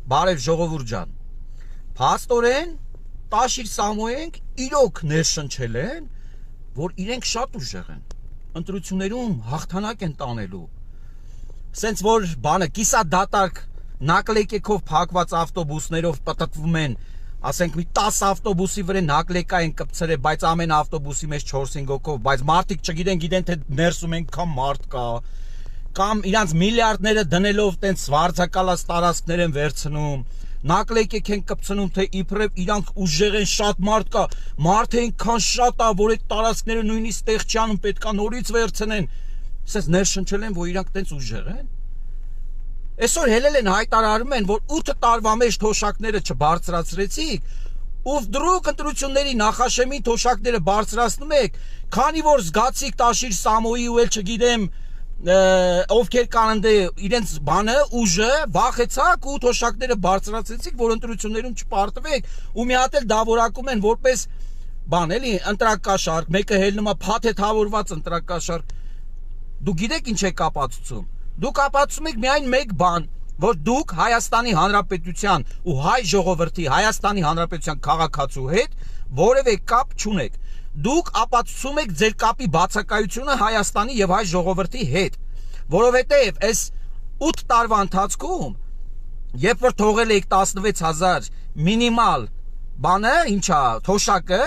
բարև ժողովուրդ ջան, փաստորեն Տաշիր Սամոյենք իրոք ներշնչել են, որ իրենք շատ ուժեղ են, ընտրություններում հաղթանակ են տանելու, սենց որ բանը կիսադատարկ նակլեկեքով փակված ավտոբուսներով պտտվում են, ասենք մի 10 ավտոբուսի վրա նակլեկա են կպցրել, բայց ամեն ավտոբուսի մեջ 4-5 հոգով, բայց մարդիկ չգիտեն թե ներսում այնքան մարդ կա, կամ իրանց միլիարդները դնելով տենց վարձակալած տարածքներ են վերցնում, նակլեկեք են կպցնում, թե իբրև իրանք ուժեղ են, շատ մարդ կա, մարդը այնքան շատ է, որ այդ տարածքները նույնիսկ տեղ չի անում, պետք է նորից վերցնեն, ասես ներշնչել են, որ իրանք տենց ուժեղ են։ Այսօր հելել են հայտարարում են, որ 8 տարվա մեջ թոշակները չբարձրացրեցիք, ու դրուկ ընտրությունների նախաշեմի թոշակները բարձրացնում եք, քանի որ զգացիք Տաշիր Սամոյի ու էլ չգիտեմ ովքեր կան իրենց բանը ուժը վախեցաք ու թոշակները բարձրացրեցիք, որ ընտրություններում չպարտվեք, ու մի հատ էլ դավորակում են որպես բան էլի ընտրակաշարք, մեկը հելնում է փաթեթավորված ընտրակաշարք։ Դուք գիտեք ինչ է կապացուցում։ Դուք ապացուցում եք միայն մեկ բան, որ դուք Հայաստանի Հանրապետության ու հայ ժողովրդի Հայաստանի Հանրապետության քաղաքացու հետ որևէ կապ չունեք։ Դուք ապացուցում եք ձեր կապի բացակայությունը Հայաստանի եւ հայ ժողովրդի հետ, որովհետեւ այս 8 տարվա ընթացքում, երբ որ թողել եք 16000 մինիմալ բանը, ինչա, թոշակը,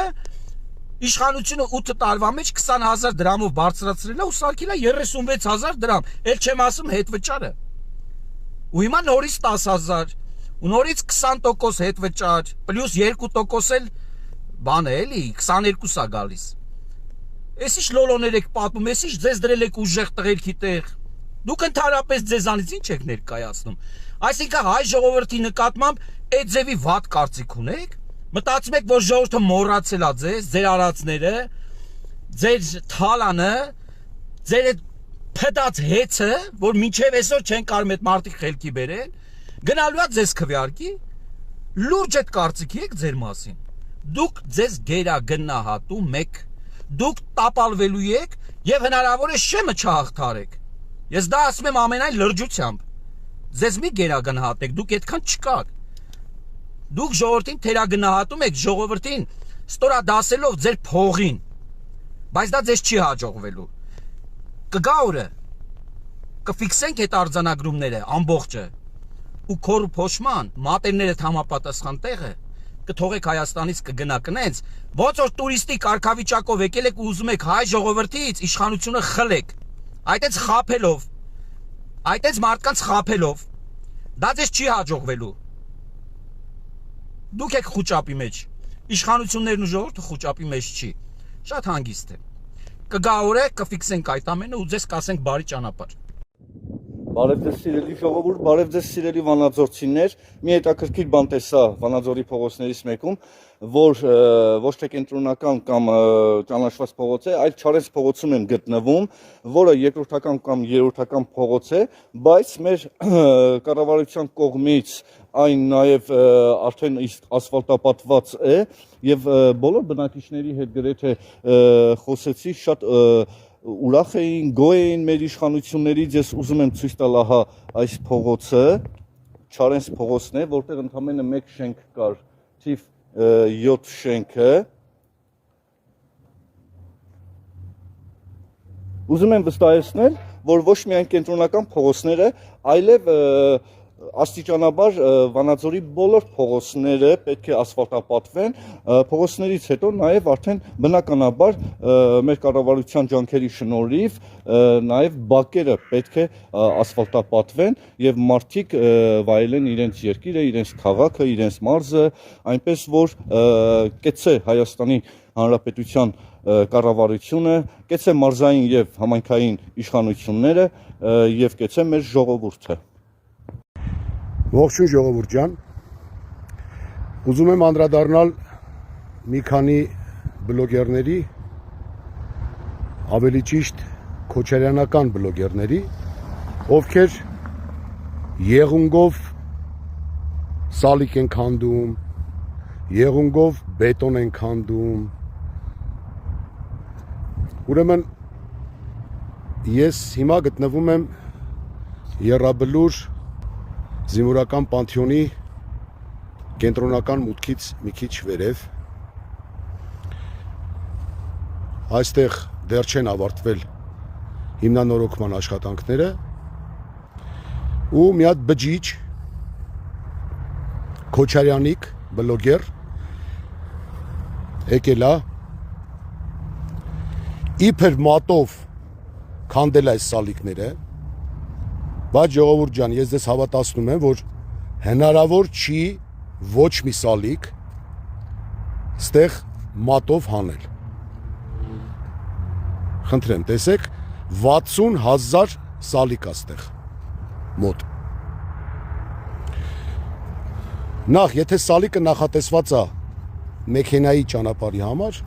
իշխանությունը 8 տարվա մեջ 20000 դրամով բարձրացրել է ու սարքել է 36000 դրամ, էլ չեմ ասում հետվճարը։ Ու հիմա նորից 10000, ու նորից 20% հետվճար, պլյուս 2% էլ բան է էլի, 22 է գալիս։ Էս ինչ լոլոներ եք պատմում, էս ինչ ձեզ դրել եք ուժեղ տղերքի տեղ։ Դուք ընդհանրապես ձեզանից ինչ եք ներկայացնում։ Այսինքն հայ ժողովրդի նկատմամբ այդ ձևի վատ կարծիք ունեք։ Մտածում եք, որ ժողովուրդը մոռացել է ձեզ, ձեր արածները, ձեր թալանը, ձեր այդ փդած հեծը, որ մինչև այսօր չեն կարող այդ մարդիկ խելքի բերել, գնալու է ձեզ քվեարկի։ Լուրջ այդ կարծիքի եք ձեր մասին։ Դուք ձեզ գերագնահատում եք, դուք տապալվելու եք եւ հնարավոր է շեմը չհաղթարեք։ Ես դա ասում եմ ամենայն լրջությամբ։ Ձեզ մի գերագնահատեք, դուք այդքան չկաք։ Դուք ժողովրդին թերագնահատում եք, ժողովրդին ստորադասելով ձեր փողին, բայց դա ձեզ չի հաջողվելու։ Կգա օրը, կֆիքսենք այդ արձանագրումները ամբողջը, ու քոր փոշման մատերներդ համապատասխան տեղը կթողեք Հայաստանից կգնա կնենց, ոնց որ տուրիստի կարգավիճակով եկել եք ու ուզում եք հայ ժողովրդից իշխանությունը խլեք, այդպես խաբելով, այդպես մարդկանց խաբելով, դա ձեզ չի հաջողվելու։ Դուք եք խուճապի մեջ, իշխանություններն ու ժողովուրդը խուճապի մեջ չի, շատ հանգիստ է։ Կգա օրը կֆիքսենք այդ ամենը ու ձեզ կասենք բարի ճանապարհ։ Բարև ձեզ սիրելի ժողովուրդ, բարև ձեզ սիրելի վանաձորցիներ, մի հետաքրքիր բան տեսա Վանաձորի փողոցներից մեկում, որ ոչ թե կենտրոնական կամ ճանաչված փողոց է, այլ Չարենց փողոցում եմ գտնվում, որը երկրորդական կամ երրորդական փողոց է, բայց մեր կառավարության կողմից այն նաև արդեն ասֆալտապատված է եւ բոլոր բնակիչների հետ գրեթե խոսեցի, շատ ուրախ էին, գոհ էին մեր իշխանություններից, ես ուզում եմ ցույց տալ ահա այս փողոցը, Չարենց փողոցն է, որտեղ ընդամենը մեկ շենք կար, թիվ 7 շենքը։ Ուզում եմ վստահեցնել, որ ոչ միայն կենտրոնական փողոցները, այլև աստիճանաբար Վանաձորի բոլոր փողոցները պետք է ասֆալտապատվեն, փողոցներից հետո նաև արդեն բնականաբար մեր կառավարության ջանքերի շնորհիվ նաև բակերը պետք է ասֆալտապատվեն եւ մարդիկ վայելեն իրենց երկիրը, իրենց քաղաքը, իրենց մարզը, այնպես որ կեցե Հայաստանի Հանրապետության կառավարությունը, կեցե մարզային եւ համայնքային իշխանությունները եւ կեցե մեր ժողովուրդը։ Ողջույն ժողովուրդ ջան, ուզում եմ անդրադառնալ մի քանի բլոգերների, ավելի ճիշտ քոչարյանական բլոգերների, ովքեր եղունգով սալիկ են քանդում, եղունգով բետոն են քանդում։ Ուրեմն ես հիմա գտնվում եմ Եռաբլուր Զինվորական պանթեոնի կենտրոնական մուտքից մի քիչ վերև։ Այստեղ դեռ չեն ավարտվել հիմնանորոգման աշխատանքները ու մի հատ բջիջ Քոչարյանիկ բլոգեր եկել է իբր մատով քանդել այս սալիկները, բայց ժողովուրդ ջան, ես ձեզ հավատացնում եմ, որ հնարավոր չի ոչ մի սալիկ ստեղ մատով հանել։ Խնդրեմ, տեսեք, 60,000 սալիկ է ստեղ մոտ։ Նախ, եթե սալիկը նախատեսված է մեքենայի ճանապարհի համար,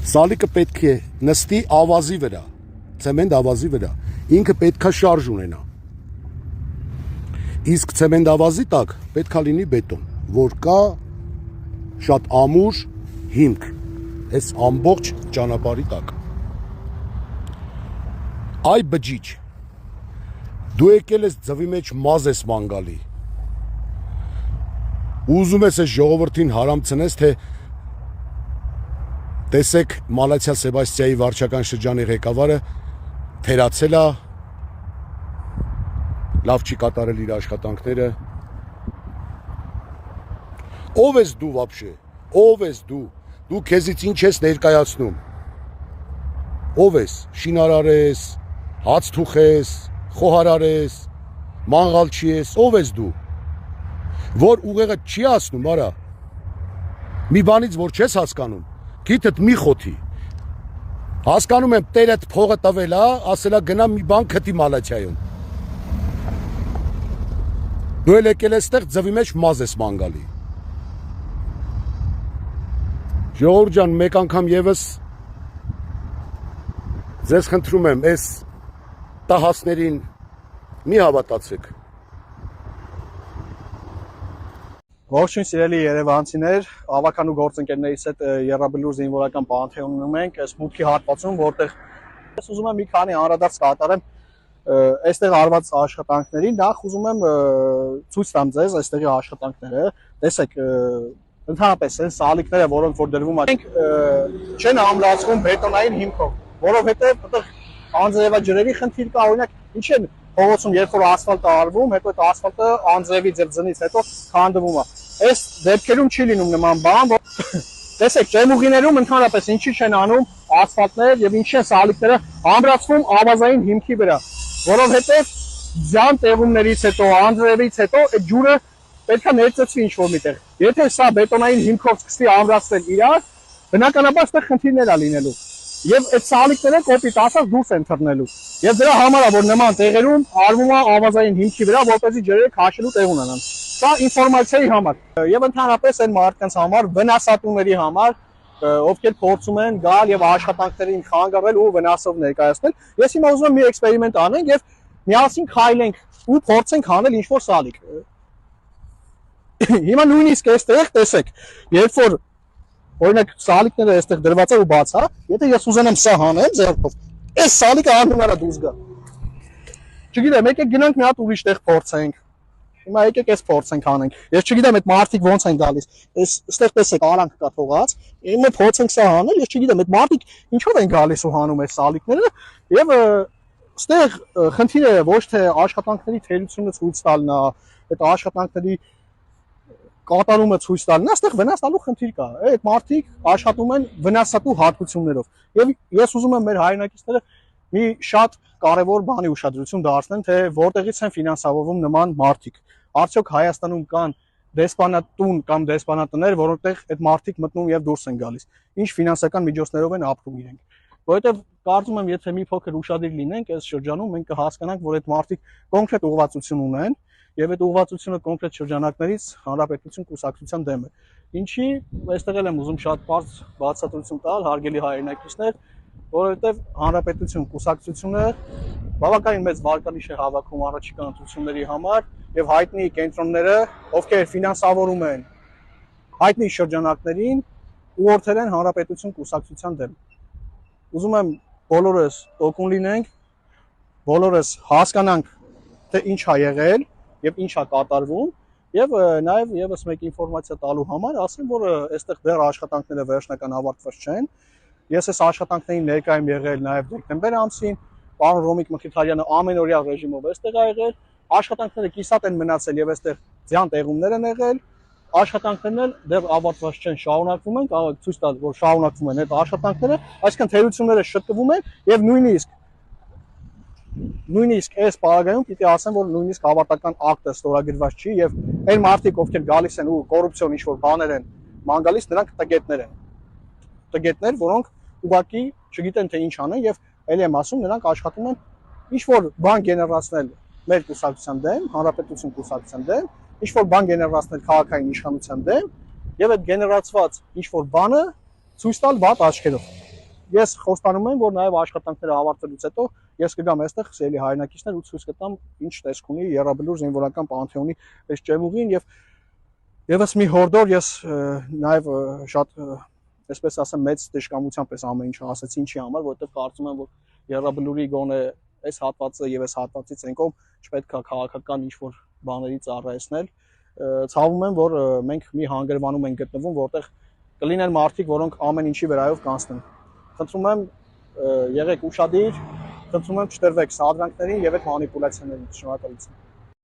սալիկը պետք է նստի ավազի վրա, ցեմենտ ավազի վրա, ինքը պետք է շարժ ունենա։ Իսկ ցեմենտ ավազի տակ պետք է լինի բետոն, որ կա շատ ամուր հիմք, այս ամբողջ ճանապարհի տակ։ Այ բջիջ, դու եկել ես ձվի մեջ մազ ես մանգալի, ուզում ես այս ժողովրդին հարամցնես, թե տեսեք Մալացիա Սեբաստիայի վարչական շրջանի ղեկավարը թերացել է, լավ չի կատարել իր աշխատանքները։ Ով ես դու վաբշե, ով ես դու, դու քեզից ինչ ես ներկայացնում, ով ես, շինարար ես, հաց թուխ ես, խոհարար ես, մանգալչի ես, ով ես դու, որ ուղեղը չի ասնում, արա, մի բանից, որ չես հասկանում, գիտդ մի խոթի, հասկանում եմ տերդ փողը տվել է, ասելա գնա մի բան քտի Մալացիայում, դու էլ եկել ես տեղ ձվի մեջ մազ ես մանգալի։ Ժողովուրդ ջան, մեկ անգամ եւս ձեզ խնդրում եմ, այս տահասներին մի հավատացեք։ Ողջույն սիրելի երևանցիներ, ավական ու գործընկերներիս հետ Եռաբլուր զինվորական պանթեոնում ենք, այս մուտքի հատվածում, որտեղ ես ուզում եմ մի քանի անդրադարձ կատարեմ այստեղ արված աշխատանքներին, նախ ուզում եմ ցույց տամ ձեզ այստեղի աշխատանքները, տեսեք ընդհանրապես այն սալիկները, որոնք որ դրվում են, չեն ամրացվում բետոնային հիմքով, որովհետև այդտեղ անձրևաջրերի խնդիր կա, օրինակ, ինչ են փողոցում, երբ որ ասֆալտը արվում, հետո այդ ասֆալտը անձրևի ձնից հետո քանդվում է։ Այս դեպքերում չի լինում նման բան, որ տեսեք, ջերմուղիներում ընդհանրապես ինչի չեն անում ասֆալտներ եւ ինչ են սալիկները ամրացվում ավազային հիմքի վրա, որովհետև ձյան տեղումներից հետո, անձրևից հետո այդ ջուրը պետք է ներծծվի ինչ-որ միտեղ։ Եթե սա բետոնային հիմքով սկսի ամրացնել իրար, բնականաբար այստեղ խնդիրներ է լինելու։ Եվ այդ սալիկները կոպիտ ասած դուրս են թռնելու։ Եվ դրա համար է, որ նման տեղերում արվում է ավազային հիմքի վրա, որպեսզի ջրերը քաշելու տեղ ունենան։ Սա ինֆորմացիայի համար։ Եվ ընդհանրապես այն մարդկանց համար, վնասատուների համար, ովքեր փորձում են գալ եւ աշխատանքներին խանգարել ու վնասով ներկայացնել։ Ես հիմա ուզում եմ մի էքսպերիմենտ անենք եւ միասին քայլենք ու փորձենք անել ինչ-որ սալիկ։ Հիմա նույնիսկ այստեղ տեսեք, երբ որ օրինակ սալիկները այստեղ դրված է ու բաց է, եթե ես ուզենամ սա հանեմ ձեռքով, այս սալիկը անհնար է դուրս գա։ Չգիտեմ, եկեք գնանք մի հատ ուրիշ տեղ փորձենք։ Հիմա եկեք այս փորձենք անենք։ Ես չգիտեմ այդ մարդիկ ոնց են գալիս։ Այստեղ տեսեք արանք կա թողած, հիմա փորձենք սա հանել, ես չգիտեմ այդ մարդիկ ինչով են գալիս ու հանում այս սալիկները եւ այստեղ խնդիրը ոչ թե աշխատանքների թերությունը ցույց տալն է, այդ աշխատանքների կատարումը ցույց տալն է, այստեղ վնաս տալու խնդիր կա։ Այդ մարդիկ աշխատում են վնասատու հատկություններով։ Եվ ես ուզում եմ մեր հայրենակիցները մի շատ կարևոր բանի ուշադրություն դարձնեն, թե որտեղից են ֆինանսավորվում նման մարդիկ։ Արդյոք Հայաստանում կան դեսպանատուն կամ դեսպանատներ, որոնտեղ այդ մարդիկ մտնում եւ դուրս են գալիս։ Ինչ ֆինանսական միջոցներով են ապրում իրենք։ Որովհետեւ կարծում եմ, եթե մի փոքր ուշադիր լինենք այս շրջանում, մենք կհասկանանք, որ այդ մարդիկ կոնկրետ ուղղվածություն ունեն եւ այդ ուղղվածությունը կոնկրետ շրջանակներից հանրապետություն կուսակցության դեմ է։ Ինչի այստեղ էլ եմ ուզում շատ բարձ բացատրություն տալ, հարգելի հայրենակիցներ, որովհետեւ հանրապետություն կուսակցությունը բավականին մեծ վարկանիշ է հավաքում առաջիկա ընտրությունների համար եւ հայտնի կենտրոնները, ովքեր ֆինանսավորում են հայտնի շրջանակներին, ուղղորդել են հանրապետություն կուսակցության դեմ։ Ուզում եմ բոլորս տոկուն լինենք, բոլորս հասկանանք, թե ինչ է եղել եւ ինչ է կատարվում եւ նաեւ եւս մեկ ինֆորմացիա տալու համար ասեմ, որ այստեղ դեռ աշխատանքները վերջնական ավարտված չեն։ Ես այս աշխատանքներին ներկայ եմ եղել նաեւ դեկտեմբեր ամսին, պարոն Ռոմիկ Մխիթարյանը ամենօրյա ռեժիմով այստեղ ա եղել, աշխատանքները կիսատ են մնացել եւ այստեղ ձյան տեղումներ են եղել, աշխատանքներն էլ դեռ ավարտված չեն, շարունակվում են, կարող եք ցույց տալ, որ շարունակվում են այդ աշխատանքները, այսինքն թերությունները շտկվում են եւ նույնիսկ այս պարագայում պիտի ասեմ, որ նույնիսկ հավատական ակտը ստորագրված չի եւ այն մարդիկ, ովքեր գալիս են ու կոռուպցիոն ինչ-որ բաներ են ման գալիս, նրանք տգետներ են։ Տգետներ, որոնք ուղղակի չգիտեն թե ինչ անեն եւ ելի եմ ասում, նրանք աշխատում են ինչ-որ բան գեներացնել մեր կուսակցության դեմ, հանրապետություն կուսակցության դեմ, ինչ-որ բան գեներացնել քաղաքային իշխանության դեմ եւ այդ գեներացված ինչ-որ բանը ցույց տալ վատ աչքերով։ Ես խոստանում եմ, որ նաեւ աշխատանքները ավարտելուց հետո ես կգամ այստեղ սիրելի հայրենակիցներ ու ցույց կտամ ինչ տեսք ունի Եռաբլուր զինվորական պանթեոնի այս ճեմուղին եւ եւս մի հորդոր ես նաեւ շատ այսպես ասեմ մեծ դժկամությամբ այս ամեն ինչը ասացի ինչի համար, որովհետեւ կարծում եմ, որ Եռաբլուրի գոնե այս հատվածը եւ այս հատվածից ենկով չպետք է քաղաքական ինչ-որ բաներից առայսնել։ Ցավում եմ, որ մենք մի հանգրվանում ենք գտնվում, որտեղ կլինեն մարդիկ, որոնք ամեն ինչի վրայով կանցնեն։ Խնդրում եմ եղեք ուշադիր, խնդրում եմ չտրվեք սադրանքներին եւ այդ մանիպուլյացիաներին։ Շնորհակալություն։